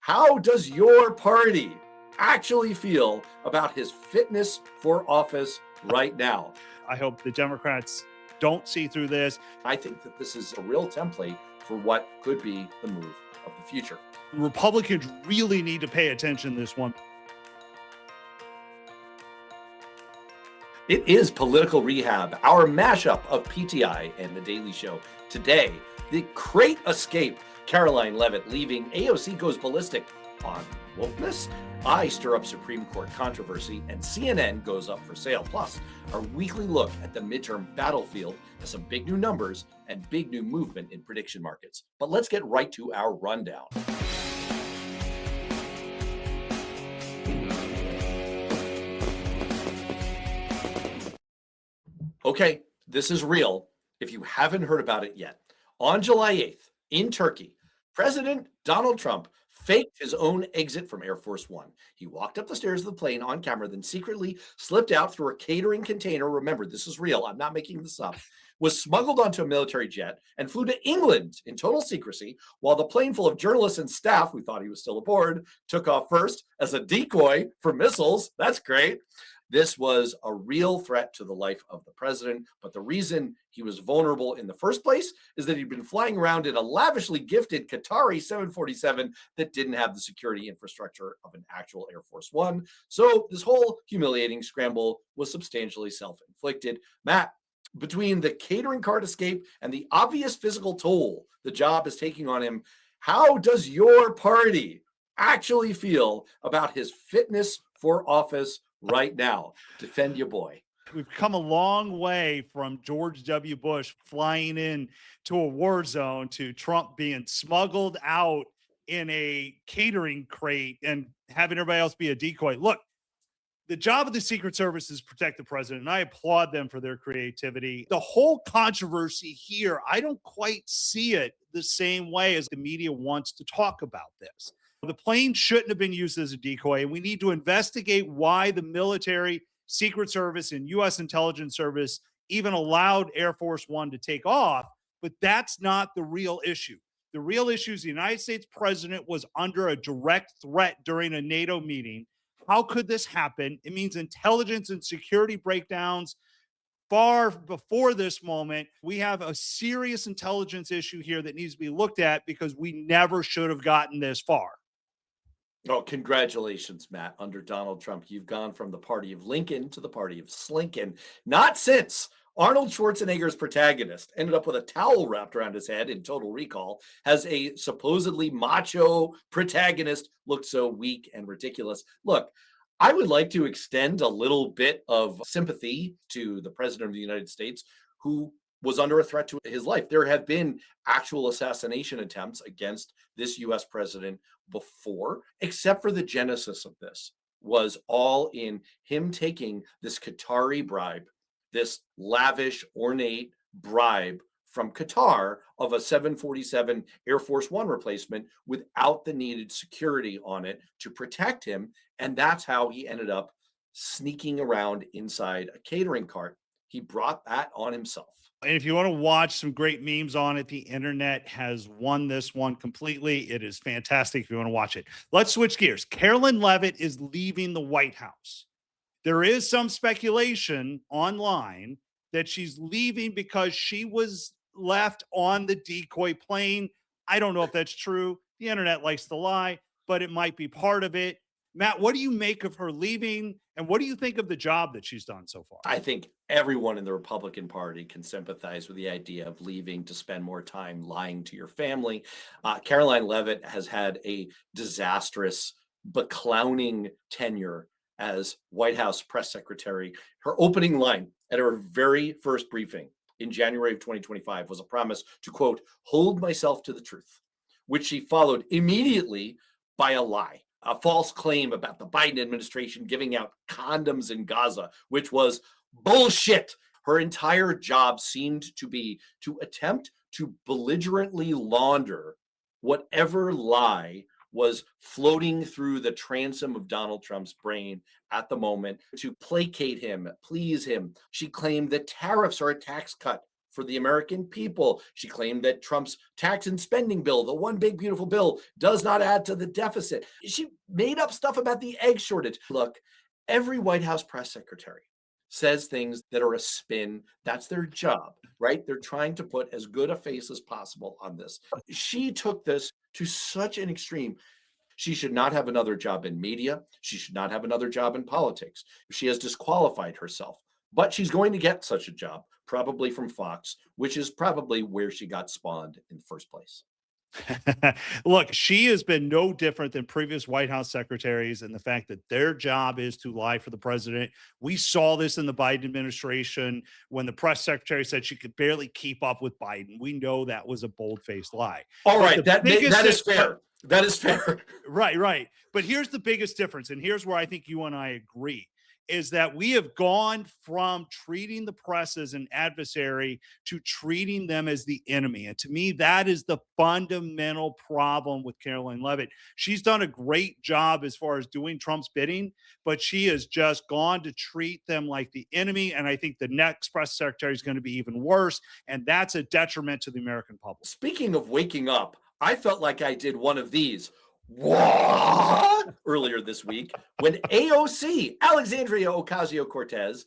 How does your party actually feel about his fitness for office right now? I hope the Democrats don't see through this. I think that this is a real template for what could be the move of the future. Republicans really need to pay attention to this one. It is Political Rehab, our mashup of PTI and The Daily Show. Today, the great escape, Karoline Leavitt leaving, AOC goes ballistic on wokeness, I stir up Supreme Court controversy, and CNN goes up for sale. Plus, our weekly look at the midterm battlefield has some big new numbers and big new movement in prediction markets. But let's get right to our rundown. Okay, this is real. If you haven't heard about it yet, on July 8th in Turkey, President Donald Trump faked his own exit from Air Force One. He walked up the stairs of the plane on camera, then secretly slipped out through a catering container. Remember, this is real. I'm not making this up. Was smuggled onto a military jet and flew to England in total secrecy, while the plane full of journalists and staff who thought he was still aboard took off first as a decoy for missiles. That's great. This was a real threat to the life of the president, but the reason he was vulnerable in the first place is that he'd been flying around in a lavishly gifted Qatari 747 that didn't have the security infrastructure of an actual Air Force One. So this whole humiliating scramble was substantially self-inflicted. Matt, between the catering cart escape and the obvious physical toll the job is taking on him, how does your party actually feel about his fitness for office right now? Defend your boy. We've come a long way from George W. Bush flying in to a war zone to Trump being smuggled out in a catering crate and having everybody else be a decoy. Look, the job of the Secret Service is protect the president, and I applaud them for their creativity. The whole controversy here, I don't quite see it the same way as the media wants to talk about this. The plane shouldn't have been used as a decoy, and we need to investigate why the military, Secret Service, and U.S. intelligence service even allowed Air Force One to take off. But that's not the real issue. The real issue is the United States president was under a direct threat during a NATO meeting. How could this happen? It means intelligence and security breakdowns far before this moment. We have a serious intelligence issue here that needs to be looked at because we never should have gotten this far. Oh, congratulations, Matt. Under Donald Trump, you've gone from the party of Lincoln to the party of Slinkin. Not since Arnold Schwarzenegger's protagonist ended up with a towel wrapped around his head in Total Recall has a supposedly macho protagonist looked so weak and ridiculous. Look, I would like to extend a little bit of sympathy to the president of the United States who was under a threat to his life. There have been actual assassination attempts against this US president before, except for the genesis of this was all in him taking this Qatari bribe, this lavish, ornate bribe from Qatar of a 747 Air Force One replacement without the needed security on it to protect him. And that's how he ended up sneaking around inside a catering cart. He brought that on himself. And if you want to watch some great memes on it, the internet has won this one completely. It is fantastic if you want to watch it. Let's switch gears. Karoline Leavitt is leaving the White House. There is some speculation online that she's leaving because she was left on the decoy plane. I don't know if that's true. The internet likes to lie, but it might be part of it. Matt, what do you make of her leaving? And what do you think of the job that she's done so far? I think everyone in the Republican Party can sympathize with the idea of leaving to spend more time lying to your family. Karoline Leavitt has had a disastrous, beclowning tenure as White House press secretary. Her opening line at her very first briefing in January of 2025 was a promise to, quote, hold myself to the truth, which she followed immediately by a lie. A false claim about the Biden administration giving out condoms in Gaza, which was bullshit. Her entire job seemed to be to attempt to belligerently launder whatever lie was floating through the transom of Donald Trump's brain at the moment to placate him, please him. She claimed that tariffs are a tax cut for the American people. She claimed that Trump's tax and spending bill, the one big beautiful bill, does not add to the deficit. She made up stuff about the egg shortage. Look, every White House press secretary says things that are a spin. That's their job, right? They're trying to put as good a face as possible on this. She took this to such an extreme. She should not have another job in media. She should not have another job in politics. She has disqualified herself, but she's going to get such a job, probably from Fox, which is probably where she got spawned in the first place. Look, she has been no different than previous White House secretaries in the fact that their job is to lie for the president. We saw this in the Biden administration when the press secretary said she could barely keep up with Biden. We know that was a bold-faced lie. All But right, the that biggest is fair. That is fair. Right, right. But here's the biggest difference, and here's where I think you and I agree, is that we have gone from treating the press as an adversary to treating them as the enemy. And to me, that is the fundamental problem with Karoline Leavitt. She's done a great job as far as doing Trump's bidding, but she has just gone to treat them like the enemy. And I think the next press secretary is going to be even worse. And that's a detriment to the American public. Speaking of waking up, I felt like I did one of these. What? Earlier this week when AOC, Alexandria Ocasio-Cortez,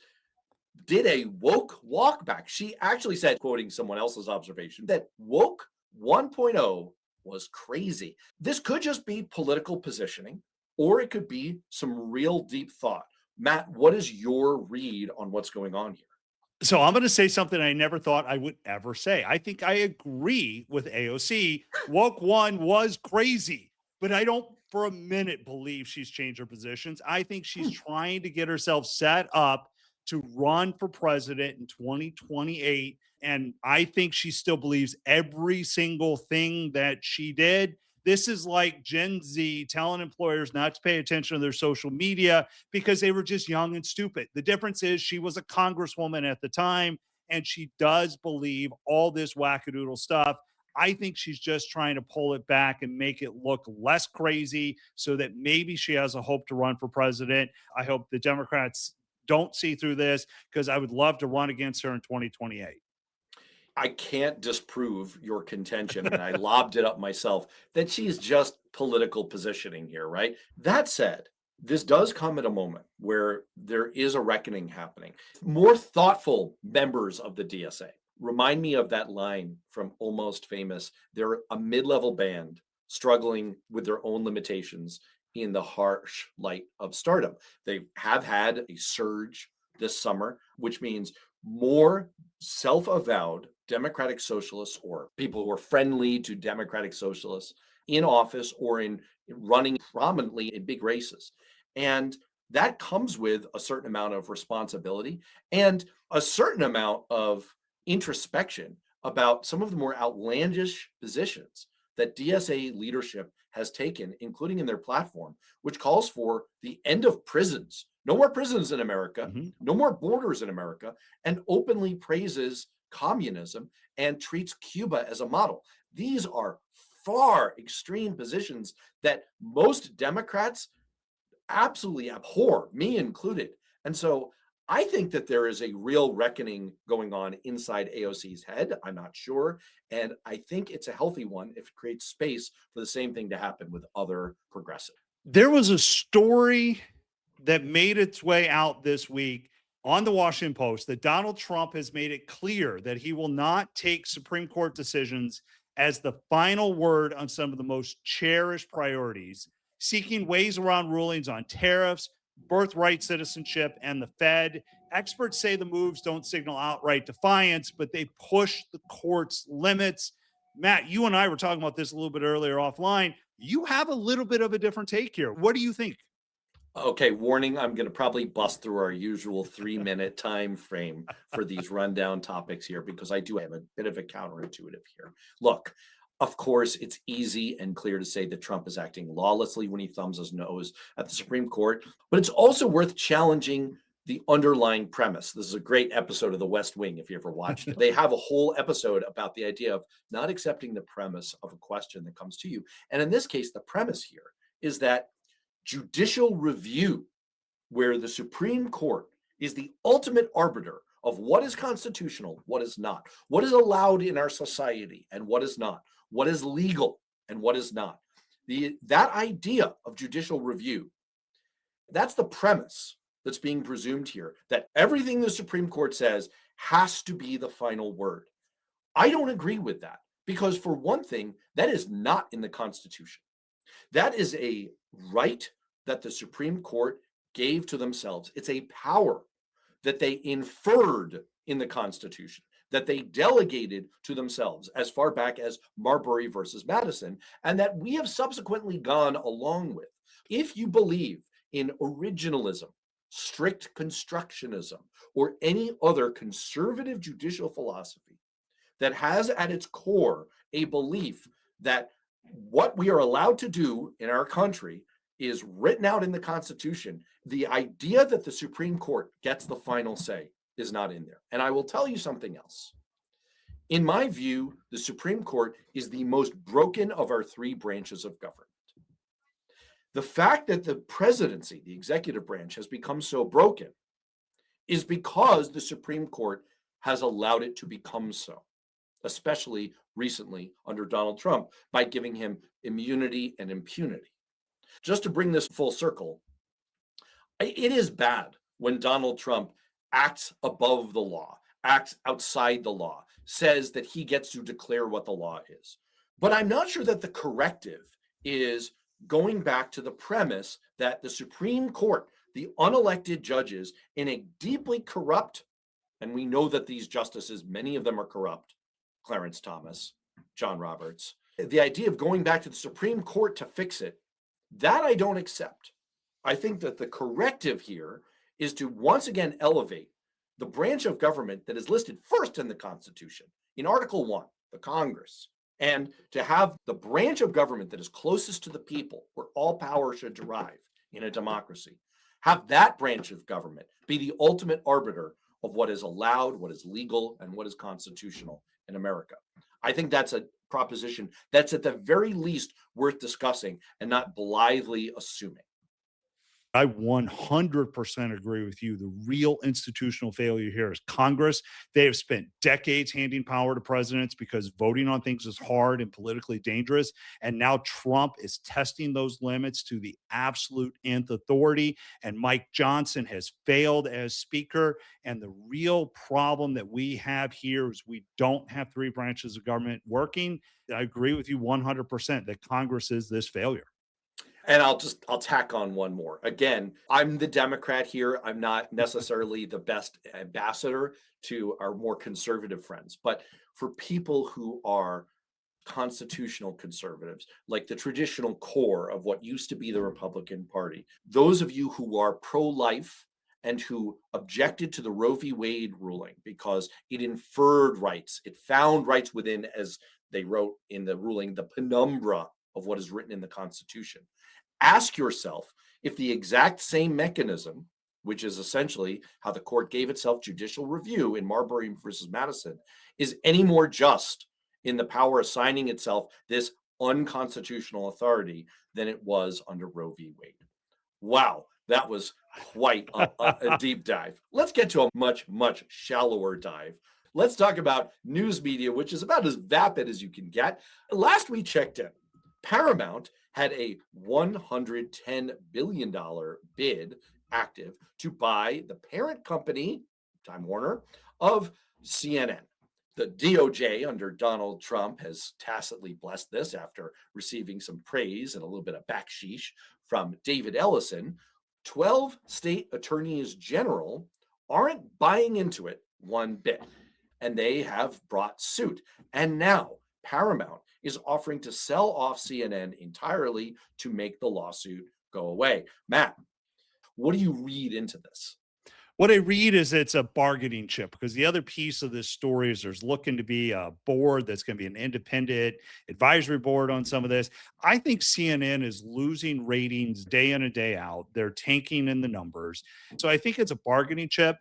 did a woke walkback. She actually said, quoting someone else's observation, that woke 1.0 was crazy. This could just be political positioning, or it could be some real deep thought. Matt, what is your read on what's going on here? So I'm going to say something I never thought I would ever say. I think I agree with AOC. Woke one was crazy, but I don't for a minute believe she's changed her positions. I think she's trying to get herself set up to run for president in 2028. And I think she still believes every single thing that she did. This is like Gen Z telling employers not to pay attention to their social media because they were just young and stupid. The difference is she was a congresswoman at the time, and she does believe all this wackadoodle stuff. I think she's just trying to pull it back and make it look less crazy so that maybe she has a hope to run for president. I hope the Democrats don't see through this because I would love to run against her in 2028. I can't disprove your contention, and I lobbed it up myself, that she's just political positioning here, right? That said, this does come at a moment where there is a reckoning happening. More thoughtful members of the DSA remind me of that line from Almost Famous. They're a mid-level band struggling with their own limitations in the harsh light of stardom. They have had a surge this summer, which means more self-avowed democratic socialists or people who are friendly to democratic socialists in office or in running prominently in big races. And that comes with a certain amount of responsibility and a certain amount of introspection about some of the more outlandish positions that DSA leadership has taken, including in their platform, which calls for the end of prisons. No more prisons in America, no more borders in America, and openly praises communism and treats Cuba as a model. These are far extreme positions that most Democrats absolutely abhor, me included. And so I think that there is a real reckoning going on inside AOC's head. I'm not sure. And I think it's a healthy one if it creates space for the same thing to happen with other progressives. There was a story that made its way out this week on the Washington Post that Donald Trump has made it clear that he will not take Supreme Court decisions as the final word on some of the most cherished priorities, seeking ways around rulings on tariffs, birthright citizenship, and the Fed. Experts say the moves don't signal outright defiance, but they push the court's limits. Matt, you and I were talking about this a little bit earlier offline. You have a little bit of a different take here. What do you think? Okay, warning, I'm going to probably bust through our usual 3-minute time frame for these rundown topics here because I do have a bit of a counterintuitive here. Look, of course, it's easy and clear to say that Trump is acting lawlessly when he thumbs his nose at the Supreme Court, but it's also worth challenging the underlying premise. This is a great episode of The West Wing, if you ever watched it. They have a whole episode about the idea of not accepting the premise of a question that comes to you. And in this case, the premise here is that judicial review, where the Supreme Court is the ultimate arbiter of what is constitutional, what is not, what is allowed in our society and what is not, what is legal and what is not. That idea of judicial review, that's the premise that's being presumed here, that everything the Supreme Court says has to be the final word. I don't agree with that because, for one thing, that is not in the Constitution. That is a right that the Supreme Court gave to themselves. It's a power that they inferred in the Constitution, that they delegated to themselves as far back as Marbury versus Madison, and that we have subsequently gone along with. If you believe in originalism, strict constructionism, or any other conservative judicial philosophy that has at its core a belief that what we are allowed to do in our country is written out in the Constitution, the idea that the Supreme Court gets the final say is not in there. And I will tell you something else. In my view, the Supreme Court is the most broken of our three branches of government. The fact that the presidency, the executive branch, has become so broken is because the Supreme Court has allowed it to become so, especially recently under Donald Trump, by giving him immunity and impunity. Just to bring this full circle, it is bad when Donald Trump acts above the law, acts outside the law, says that he gets to declare what the law is. But I'm not sure that the corrective is going back to the premise that the Supreme Court, the unelected judges in a deeply corrupt, and we know that these justices, many of them are corrupt, Clarence Thomas, John Roberts, the idea of going back to the Supreme Court to fix it, that I don't accept. I think that the corrective here is to once again elevate the branch of government that is listed first in the Constitution, in Article 1, the Congress, and to have the branch of government that is closest to the people, where all power should derive in a democracy, have that branch of government be the ultimate arbiter of what is allowed, what is legal, and what is constitutional in America. I think that's a proposition that's at the very least worth discussing and not blithely assuming. I 100% agree with you. The real institutional failure here is Congress. They have spent decades handing power to presidents because voting on things is hard and politically dangerous. And now Trump is testing those limits to the absolute nth authority. And Mike Johnson has failed as speaker. And the real problem that we have here is we don't have three branches of government working. I agree with you 100% that Congress is this failure. And I'll tack on one more. Again, I'm the Democrat here. I'm not necessarily the best ambassador to our more conservative friends, but for people who are constitutional conservatives, like the traditional core of what used to be the Republican Party, those of you who are pro-life and who objected to the Roe v. Wade ruling because it inferred rights, it found rights within, as they wrote in the ruling, the penumbra of what is written in the Constitution. Ask yourself if the exact same mechanism, which is essentially how the court gave itself judicial review in Marbury versus Madison, is any more just in the power assigning itself this unconstitutional authority than it was under Roe v. Wade. Wow, that was quite a deep dive. Let's get to a much, much shallower dive. Let's talk about news media, which is about as vapid as you can get. Last we checked in, Paramount had a $110 billion bid active to buy the parent company, Time Warner, of CNN. The DOJ under Donald Trump has tacitly blessed this after receiving some praise and a little bit of backsheesh from David Ellison. 12 state attorneys general aren't buying into it one bit, and they have brought suit. And now Paramount is offering to sell off CNN entirely to make the lawsuit go away. Matt, what do you read into this? What I read is it's a bargaining chip because the other piece of this story is there's looking to be a board that's going to be an independent advisory board on some of this. I think CNN is losing ratings day in and day out. They're tanking in the numbers. So I think it's a bargaining chip.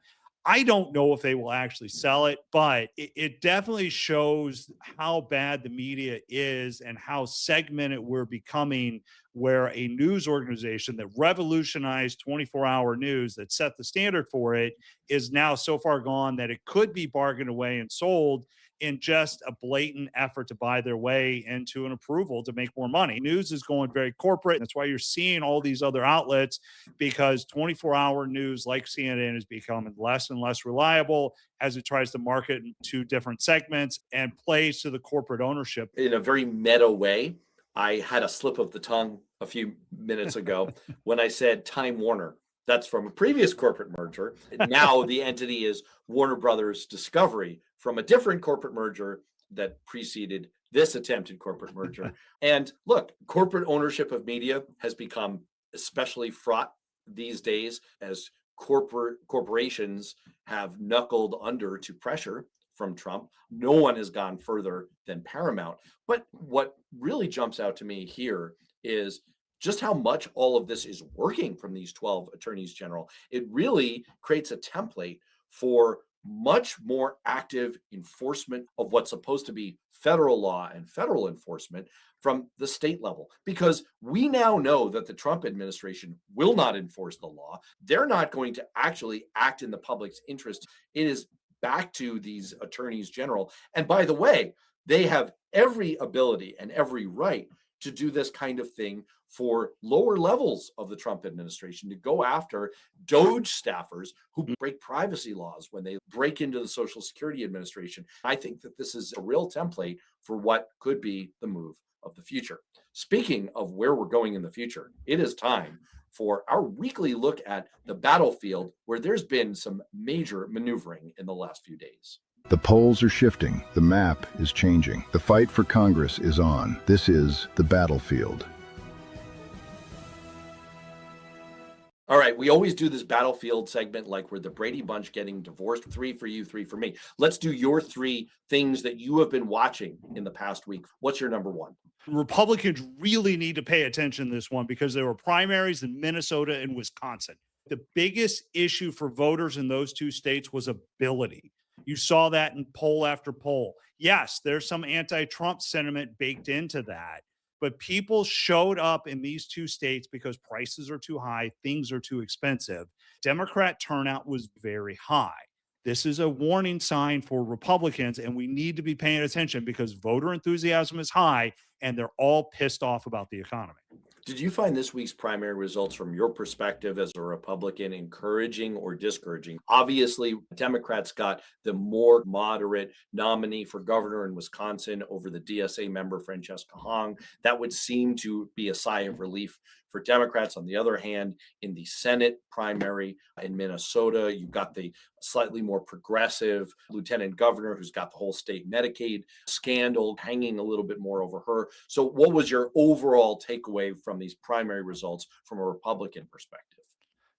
I don't know if they will actually sell it, but it definitely shows how bad the media is and how segmented we're becoming, where a news organization that revolutionized 24-hour news, that set the standard for it, is now so far gone that it could be bargained away and sold in just a blatant effort to buy their way into an approval to make more money. News is going very corporate. That's why you're seeing all these other outlets, because 24-hour news like CNN is becoming less and less reliable as it tries to market to different segments and plays to the corporate ownership. In a very meta way, I had a slip of the tongue a few minutes ago when I said Time Warner. That's from a previous corporate merger. Now the entity is Warner Brothers Discovery, from a different corporate merger that preceded this attempted corporate merger. And look, corporate ownership of media has become especially fraught these days as corporations have knuckled under to pressure from Trump. No one has gone further than Paramount. But what really jumps out to me here is just how much all of this is working from these 12 attorneys general. It really creates a template for much more active enforcement of what's supposed to be federal law and federal enforcement from the state level, because we now know that the Trump administration will not enforce the law. They're not going to actually act in the public's interest. It is back to these attorneys general. And by the way, they have every ability and every right to do this kind of thing for lower levels of the Trump administration, to go after DOJ staffers who break privacy laws when they break into the Social Security Administration. I think that this is a real template for what could be the move of the future. Speaking of where we're going in the future, it is time for our weekly look at the battlefield, where there's been some major maneuvering in the last few days. The polls are shifting. The map is changing. The fight for Congress is on. This is the battlefield. All right, we always do this battlefield segment like we're the Brady Bunch getting divorced. 3 for you, 3 for me. Let's do your 3 things that you have been watching in the past week. What's your number 1? Republicans really need to pay attention to this one, because there were primaries in Minnesota and Wisconsin. The biggest issue for voters in those 2 states was ability. You saw that in poll after poll. Yes, there's some anti-Trump sentiment baked into that, but people showed up in these 2 states because prices are too high, things are too expensive. Democrat turnout was very high. This is a warning sign for Republicans, and we need to be paying attention because voter enthusiasm is high and they're all pissed off about the economy. Did you find this week's primary results, from your perspective as a Republican, encouraging or discouraging? Obviously, Democrats got the more moderate nominee for governor in Wisconsin over the DSA member Francesca Hong. That would seem to be a sigh of relief for Democrats. On the other hand, in the Senate primary in Minnesota, you've got the slightly more progressive lieutenant governor who's got the whole state Medicaid scandal hanging a little bit more over her. So what was your overall takeaway from these primary results from a Republican perspective?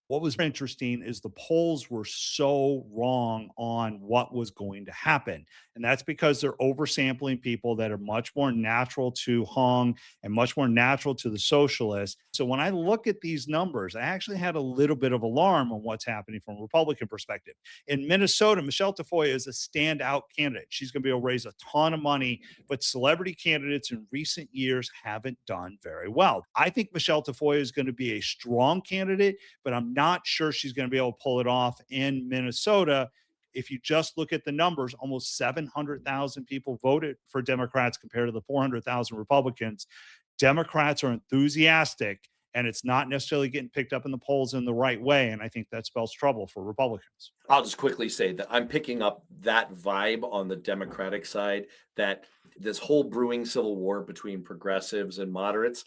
What was interesting is the polls were so wrong on what was going to happen. And that's because they're oversampling people that are much more natural to Hong and much more natural to the socialists. So when I look at these numbers, I actually had a little bit of alarm on what's happening from a Republican perspective. In Minnesota, Michelle Tafoya is a standout candidate. She's going to be able to raise a ton of money, but celebrity candidates in recent years haven't done very well. I think Michelle Tafoya is going to be a strong candidate, but I'm not sure she's going to be able to pull it off in Minnesota. If you just look at the numbers, almost 700,000 people voted for Democrats compared to the 400,000 Republicans. Democrats are enthusiastic, and it's not necessarily getting picked up in the polls in the right way. And I think that spells trouble for Republicans. I'll just quickly say that I'm picking up that vibe on the Democratic side, that this whole brewing civil war between progressives and moderates,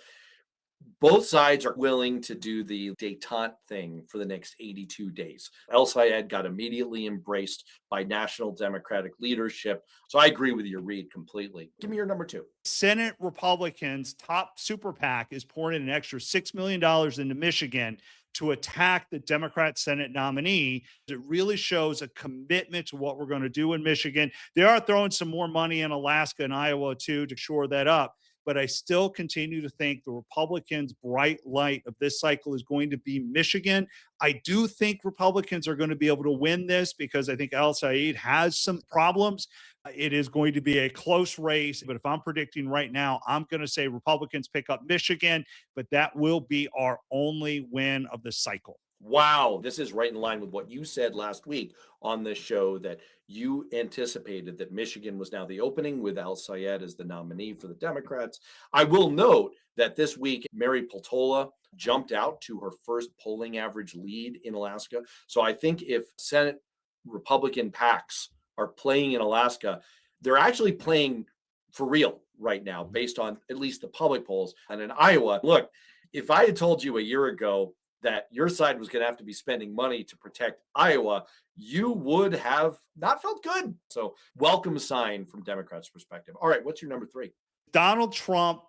both sides are willing to do the détente thing for the next 82 days. El Sayed got immediately embraced by national Democratic leadership. So I agree with your read completely. Give me your number 2. Senate Republicans' top super PAC is pouring in an extra $6 million into Michigan to attack the Democrat Senate nominee. It really shows a commitment to what we're going to do in Michigan. They are throwing some more money in Alaska and Iowa too to shore that up. but I still continue to think the Republicans' bright light of this cycle is going to be Michigan. I do think Republicans are going to be able to win this because I think Al Said has some problems. It is going to be a close race, but if I'm predicting right now, I'm going to say Republicans pick up Michigan, but that will be our only win of the cycle. Wow, this is right in line with what you said last week on this show, that you anticipated that Michigan was now the opening with Al Sayed as the nominee for the Democrats. I will note that this week, Mary Peltola jumped out to her first polling average lead in Alaska. So I think if Senate Republican PACs are playing in Alaska, they're actually playing for real right now, based on at least the public polls. And in Iowa, look, if I had told you a year ago that your side was going to have to be spending money to protect Iowa, you would have not felt good. So, welcome sign from Democrats' perspective. All right, what's your number 3? Donald Trump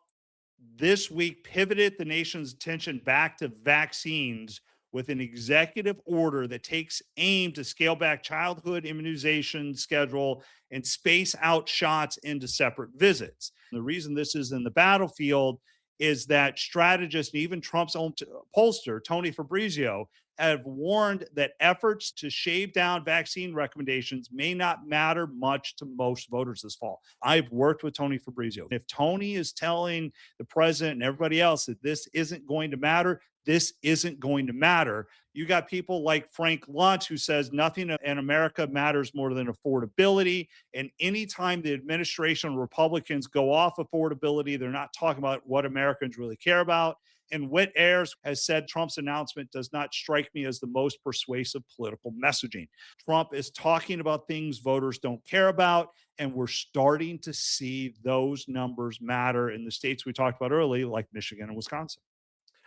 this week pivoted the nation's attention back to vaccines with an executive order that takes aim to scale back childhood immunization schedule and space out shots into separate visits. The reason this is in the battlefield is that strategists and even Trump's own pollster, Tony Fabrizio, have warned that efforts to shave down vaccine recommendations may not matter much to most voters this fall. I've worked with Tony Fabrizio. If Tony is telling the president and everybody else that this isn't going to matter, this isn't going to matter. You got people like Frank Luntz, who says nothing in America matters more than affordability. And anytime the administration Republicans go off affordability, they're not talking about what Americans really care about. And Whit Ayers has said Trump's announcement does not strike me as the most persuasive political messaging. Trump is talking about things voters don't care about, and we're starting to see those numbers matter in the states we talked about earlier, like Michigan and Wisconsin.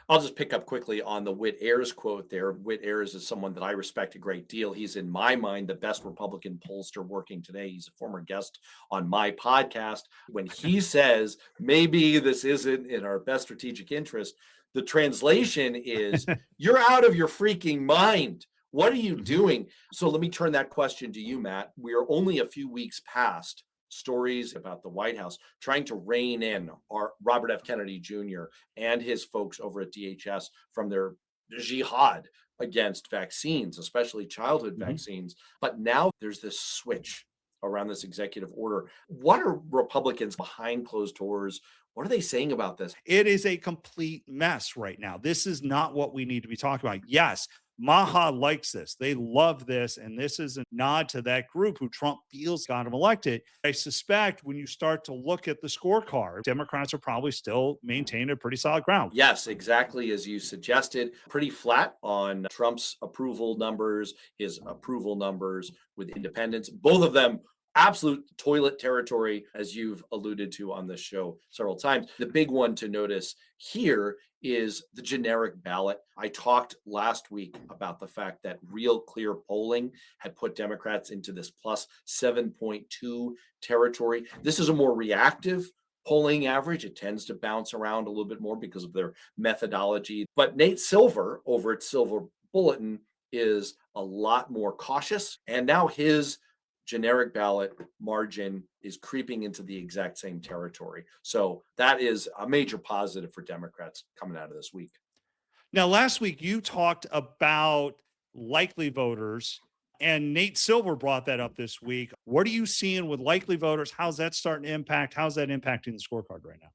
I'll just pick up quickly on the Whit Ayers quote there. Whit Ayers is someone that I respect a great deal. He's, in my mind, the best Republican pollster working today. He's a former guest on my podcast. When he says, maybe this isn't in our best strategic interest, the translation is, you're out of your freaking mind. What are you doing? So let me turn that question to you, Matt. We are only a few weeks past stories about the White House trying to rein in our Robert F. Kennedy Jr. and his folks over at DHS from their jihad against vaccines, especially childhood vaccines. But now there's this switch around this executive order. What are Republicans behind closed doors? What are they saying about this? It is a complete mess right now. This is not what we need to be talking about. Yes, Maha likes this. They love this. And this is a nod to that group who Trump feels got him elected. I suspect when you start to look at the scorecard, Democrats are probably still maintaining a pretty solid ground. Yes, exactly as you suggested. Pretty flat on Trump's approval numbers, his approval numbers with independents. Both of them absolute toilet territory, as you've alluded to on this show several times. The big one to notice here is the generic ballot. I talked last week about the fact that Real Clear polling had put Democrats into this plus 7.2 territory. This is a more reactive polling average. It tends to bounce around a little bit more because of their methodology. But Nate Silver over at Silver Bulletin is a lot more cautious. And now his generic ballot margin is creeping into the exact same territory. So that is a major positive for Democrats coming out of this week. Now, last week you talked about likely voters, and Nate Silver brought that up this week. What are you seeing with likely voters? How's that starting to impact? How's that impacting the scorecard right now?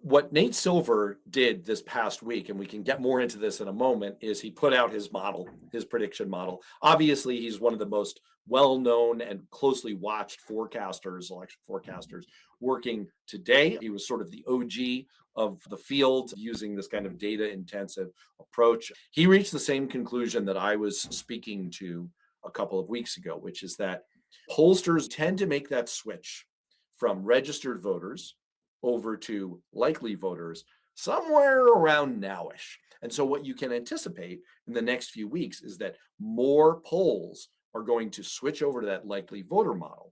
What Nate Silver did this past week, and we can get more into this in a moment, is he put out his model, his prediction model. Obviously, he's one of the most well-known and closely watched forecasters, election forecasters working today. He was sort of the OG of the field using this kind of data-intensive approach. He reached the same conclusion that I was speaking to a couple of weeks ago, which is that pollsters tend to make that switch from registered voters over to likely voters somewhere around nowish. And so what you can anticipate in the next few weeks is that more polls are going to switch over to that likely voter model.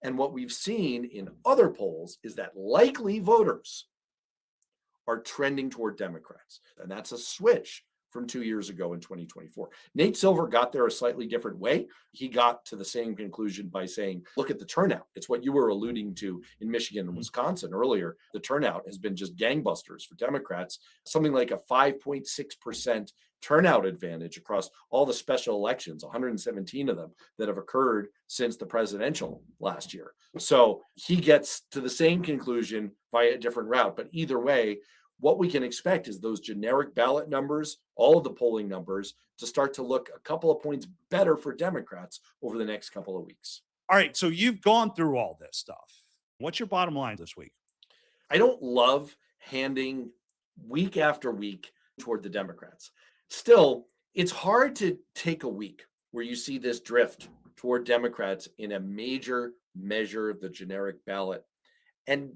And what we've seen in other polls is that likely voters are trending toward Democrats. And that's a switch from 2 years ago in 2024. Nate Silver got there a slightly different way. He got to the same conclusion by saying, look at the turnout. It's what you were alluding to in Michigan and Wisconsin earlier. The turnout has been just gangbusters for Democrats, something like a 5.6% turnout advantage across all the special elections, 117 of them that have occurred since the presidential last year. So he gets to the same conclusion via a different route. But either way, what we can expect is those generic ballot numbers, all of the polling numbers, to start to look a couple of points better for Democrats over the next couple of weeks. All right. So you've gone through all this stuff. What's your bottom line this week? I don't love handing week after week toward the Democrats. Still, it's hard to take a week where you see this drift toward Democrats in a major measure of the generic ballot and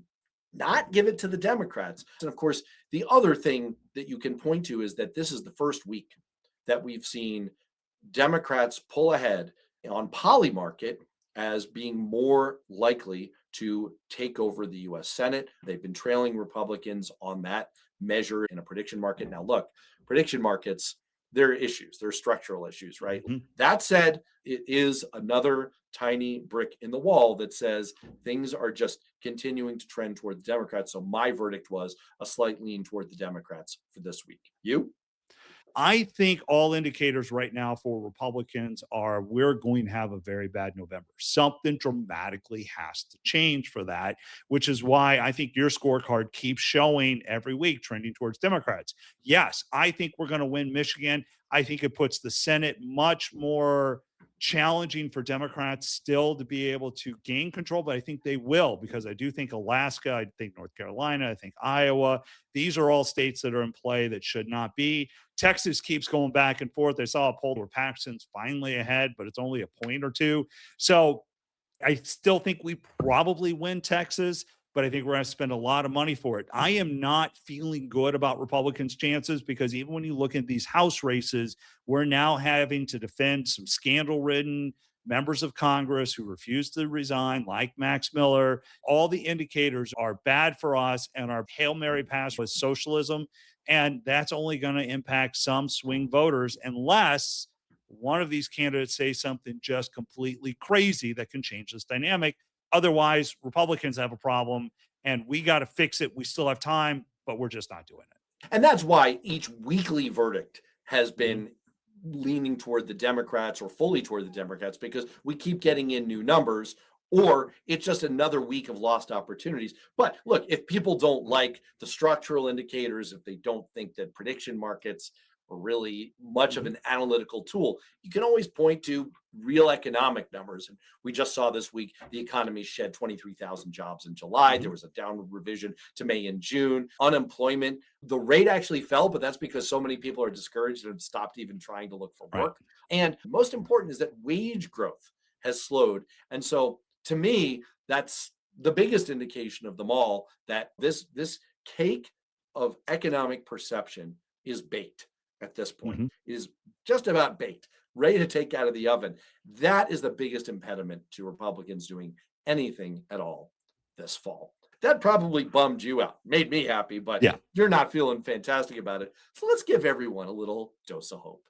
not give it to the Democrats. And of course, the other thing that you can point to is that this is the first week that we've seen Democrats pull ahead on poly market as being more likely to take over the US Senate. They've been trailing Republicans on that measure in a prediction market. Now, look, prediction markets, there are issues, there are structural issues, right? That said, it is another tiny brick in the wall that says things are just continuing to trend toward the Democrats. So my verdict was a slight lean toward the Democrats for this week. You? I think all indicators right now for Republicans are we're going to have a very bad November. Something dramatically has to change for that, which is why I think your scorecard keeps showing every week trending towards Democrats. Yes, I think we're going to win Michigan. I think it puts the Senate much more challenging for Democrats still to be able to gain control, but I think they will, because I do think Alaska, I think North Carolina, I think Iowa, these are all states that are in play that should not be. Texas keeps going back and forth. I saw a poll where Paxton's finally ahead, but it's only a point or two. So I still think we probably win Texas, but I think we're going to spend a lot of money for it. I am not feeling good about Republicans' chances because even when you look at these House races, we're now having to defend some scandal-ridden members of Congress who refuse to resign, like Max Miller. All the indicators are bad for us, and our Hail Mary pass was socialism, and that's only going to impact some swing voters unless one of these candidates say something just completely crazy that can change this dynamic. Otherwise, Republicans have a problem, and we got to fix it. We still have time, but we're just not doing it. And that's why each weekly verdict has been leaning toward the Democrats or fully toward the Democrats, because we keep getting in new numbers, or it's just another week of lost opportunities. But look, if people don't like the structural indicators, if they don't think that prediction markets are really much of an analytical tool, you can always point to real economic numbers. And we just saw this week, the economy shed 23,000 jobs in July. There was a downward revision to May and June. Unemployment, the rate actually fell, but that's because so many people are discouraged and have stopped even trying to look for work. And most important is that wage growth has slowed. And so to me, that's the biggest indication of them all, that this cake of economic perception is baked at this point, is just about baked, ready to take out of the oven. That is the biggest impediment to Republicans doing anything at all this fall. That probably bummed you out, made me happy, but you're not feeling fantastic about it. So let's give everyone a little dose of hope.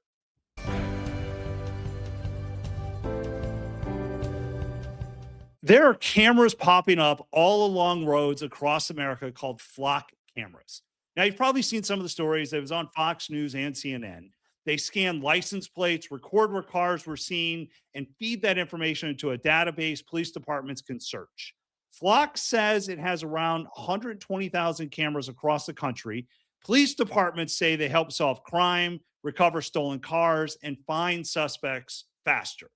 There are cameras popping up all along roads across America called flock cameras. Now, you've probably seen some of the stories. It was on Fox News and CNN. They scan license plates, record where cars were seen, and feed that information into a database police departments can search. Flock says it has around 120,000 cameras across the country. Police departments say they help solve crime, recover stolen cars, and find suspects faster.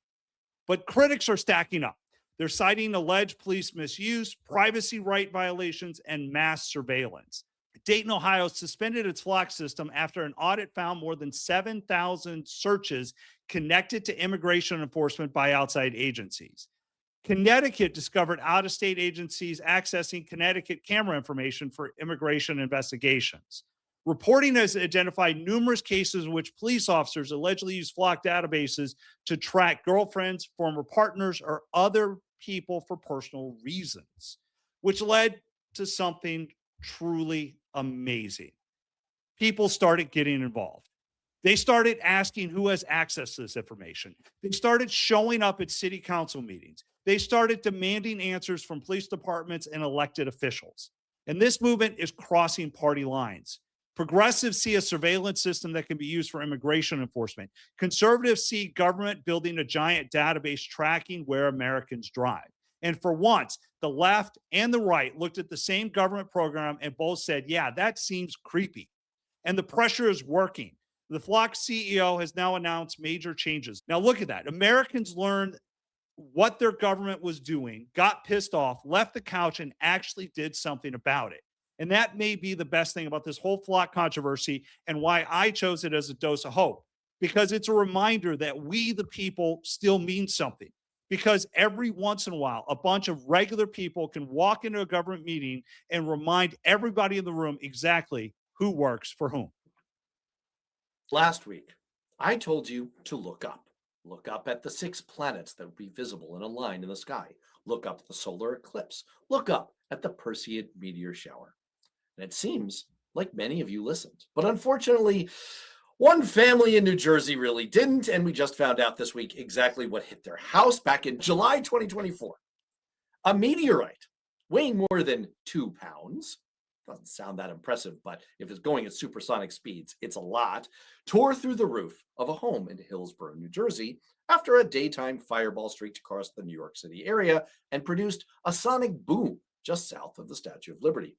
But critics are stacking up. They're citing alleged police misuse, privacy right violations, and mass surveillance. Dayton, Ohio suspended its Flock system after an audit found more than 7,000 searches connected to immigration enforcement by outside agencies. Connecticut discovered out-of-state agencies accessing Connecticut camera information for immigration investigations. Reporting has identified numerous cases in which police officers allegedly use Flock databases to track girlfriends, former partners, or other people for personal reasons, which led to something truly amazing. People started getting involved. They started asking who has access to this information. They started showing up at city council meetings. They started demanding answers from police departments and elected officials. And this movement is crossing party lines. Progressives see a surveillance system that can be used for immigration enforcement. Conservatives see government building a giant database tracking where Americans drive. And for once, the left and the right looked at the same government program and both said, yeah, that seems creepy. And the pressure is working. The Flock CEO has now announced major changes. Now look at that. Americans learned what their government was doing, got pissed off, left the couch, and actually did something about it. And that may be the best thing about this whole Flock controversy and why I chose it as a dose of hope, because it's a reminder that we, the people, still mean something. Because every once in a while, a bunch of regular people can walk into a government meeting and remind everybody in the room exactly who works for whom. Last week, I told you to look up. Look up at the 6 planets that would be visible in a line in the sky. Look up at the solar eclipse. Look up at the Perseid meteor shower. And it seems like many of you listened. But unfortunately, one family in New Jersey really didn't, and we just found out this week exactly what hit their house back in July 2024. A meteorite weighing more than 2 pounds, doesn't sound that impressive, but if it's going at supersonic speeds, it's a lot, tore through the roof of a home in Hillsborough, New Jersey, after a daytime fireball streaked across the New York City area and produced a sonic boom just south of the Statue of Liberty.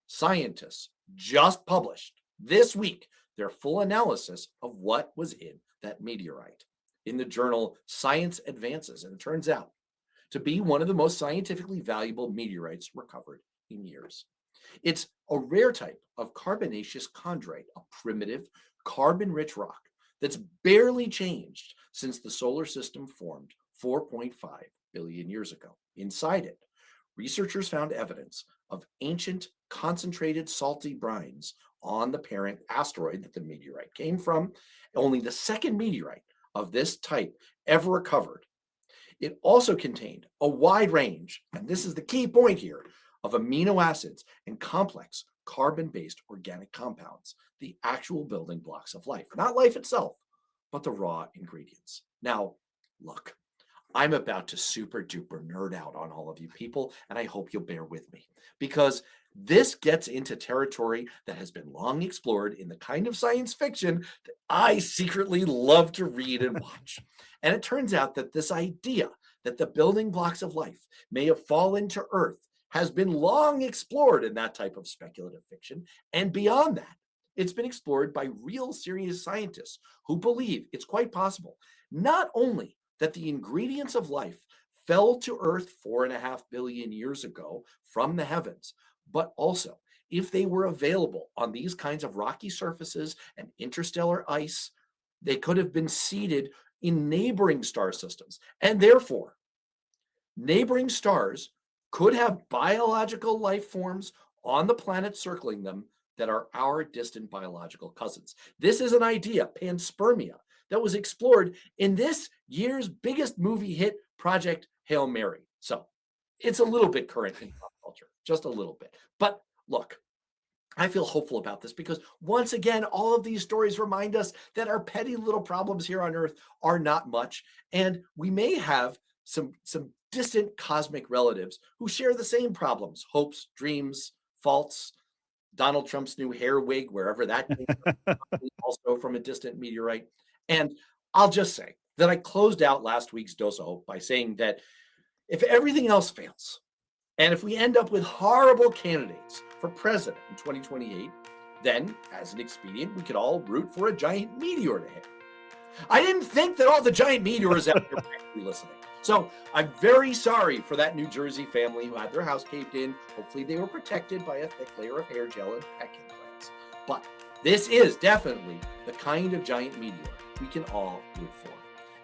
Scientists just published this week their full analysis of what was in that meteorite in the journal Science Advances, and it turns out to be one of the most scientifically valuable meteorites recovered in years. It's a rare type of carbonaceous chondrite, a primitive carbon-rich rock that's barely changed since the solar system formed 4.5 billion years ago. Inside it, researchers found evidence of ancient concentrated salty brines on the parent asteroid that the meteorite came from, only the second meteorite of this type ever recovered. It also contained a wide range, and this is the key point here, of amino acids and complex carbon-based organic compounds, the actual building blocks of life. Not life itself, but the raw ingredients. Now, look, I'm about to super duper nerd out on all of you people, and I hope you'll bear with me, because this gets into territory that has been long explored in the kind of science fiction that I secretly love to read and watch. And it turns out that this idea that the building blocks of life may have fallen to Earth has been long explored in that type of speculative fiction. And beyond that, it's been explored by real serious scientists who believe it's quite possible not only that the ingredients of life fell to Earth 4.5 billion years ago from the heavens, but also if they were available on these kinds of rocky surfaces and interstellar ice, they could have been seeded in neighboring star systems. And therefore, neighboring stars could have biological life forms on the planet circling them that are our distant biological cousins. This is an idea, panspermia, that was explored in this year's biggest movie hit, Project Hail Mary. So it's a little bit current in pop culture, just a little bit. But look, I feel hopeful about this because once again, all of these stories remind us that our petty little problems here on Earth are not much. And we may have some distant cosmic relatives who share the same problems, hopes, dreams, faults. Donald Trump's new hair wig, wherever that came from, also from a distant meteorite. And I'll just say that I closed out last week's dose of hope by saying that if everything else fails, and if we end up with horrible candidates for president in 2028, then as an expedient, we could all root for a giant meteor to hit. I didn't think that all the giant meteors out there might be listening. So I'm very sorry for that New Jersey family who had their house caved in. Hopefully they were protected by a thick layer of hair gel and pecking plants. But this is definitely the kind of giant meteor we can all root for.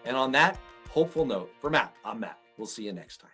And on that hopeful note, for Matt, I'm Matt. We'll see you next time.